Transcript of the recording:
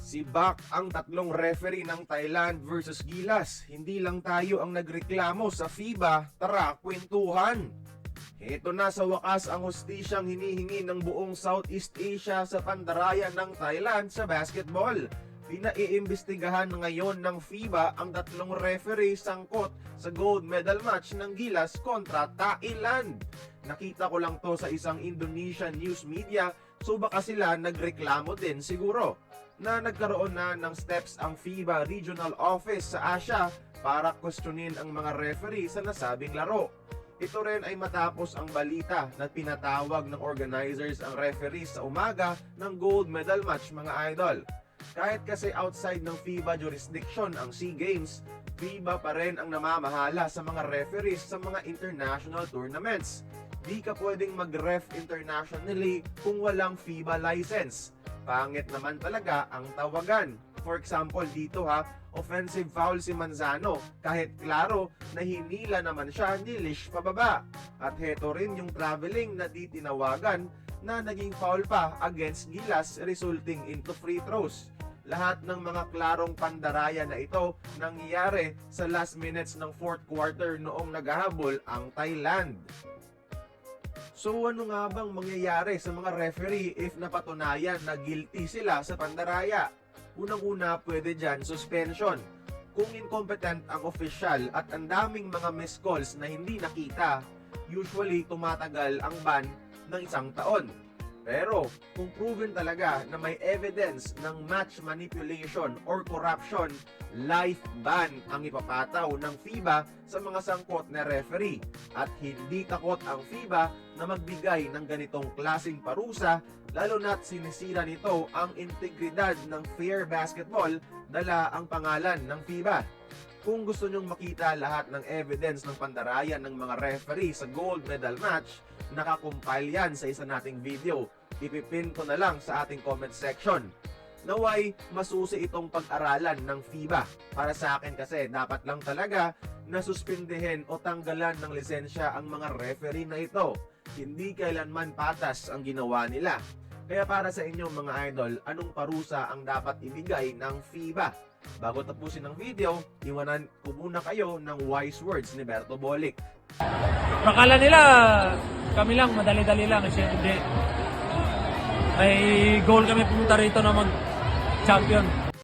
Si Bak ang tatlong referee ng Thailand versus Gilas. Hindi lang tayo ang nagreklamo sa FIBA, tara kwentuhan. Heto na sa wakas ang hostisyang hinihingi ng buong Southeast Asia sa pandarayan ng Thailand sa basketball. Pinaiimbestigahan ngayon ng FIBA ang tatlong referee sangkot sa gold medal match ng Gilas kontra Thailand. Nakita ko lang to sa isang Indonesian news media, so baka sila nagreklamo din siguro na nagkaroon na ng steps ang FIBA Regional Office sa Asia para questionin ang mga referee sa nasabing laro. Ito rin ay matapos ang balita na pinatawag ng organizers ang referees sa umaga ng gold medal match mga idol. Kahit kasi outside ng FIBA jurisdiction ang SEA Games, FIBA pa rin ang namamahala sa mga referees sa mga international tournaments. Di ka pwedeng mag-ref internationally kung walang FIBA license. Pangit naman talaga ang tawagan. For example dito offensive foul si Manzano kahit klaro na hinila naman siya ni Lish pababa. At heto rin yung traveling na di tinawagan na naging foul pa against Gilas resulting into free throws. Lahat ng mga klarong pandaraya na ito nangyayari sa last minutes ng fourth quarter noong naghahabol ang Thailand. So ano nga bang mangyayari sa mga referee if napatunayan na guilty sila sa pandaraya? Unang-una, pwede dyan suspension. Kung incompetent ang official at ang daming mga missed calls na hindi nakita, usually tumatagal ang ban ng 1 taon. Pero kung proven talaga na may evidence ng match manipulation or corruption, life ban ang ipapataw ng FIBA sa mga sangkot na referee. At hindi takot ang FIBA na magbigay ng ganitong klaseng parusa, lalo na't sinisira nito ang integridad ng fair basketball, dala ang pangalan ng FIBA. Kung gusto nyong makita lahat ng evidence ng pandarayan ng mga referee sa gold medal match, nakakompile yan sa isa nating video. Ipipin ko na lang sa ating comment section. Naway, masusi itong pag-aralan ng FIBA. Para sa akin kasi, dapat lang talaga na suspindihin o tanggalan ng lisensya ang mga referee na ito. Hindi kailanman patas ang ginawa nila. Kaya para sa inyo mga idol, anong parusa ang dapat ibigay ng FIBA? Bago tapusin ang video, iwanan ko muna kayo ng wise words ni Berto Bolic. Akala nila kami lang, madali-dali lang kasi hindi. May goal kami pumunta rito na mag-champion.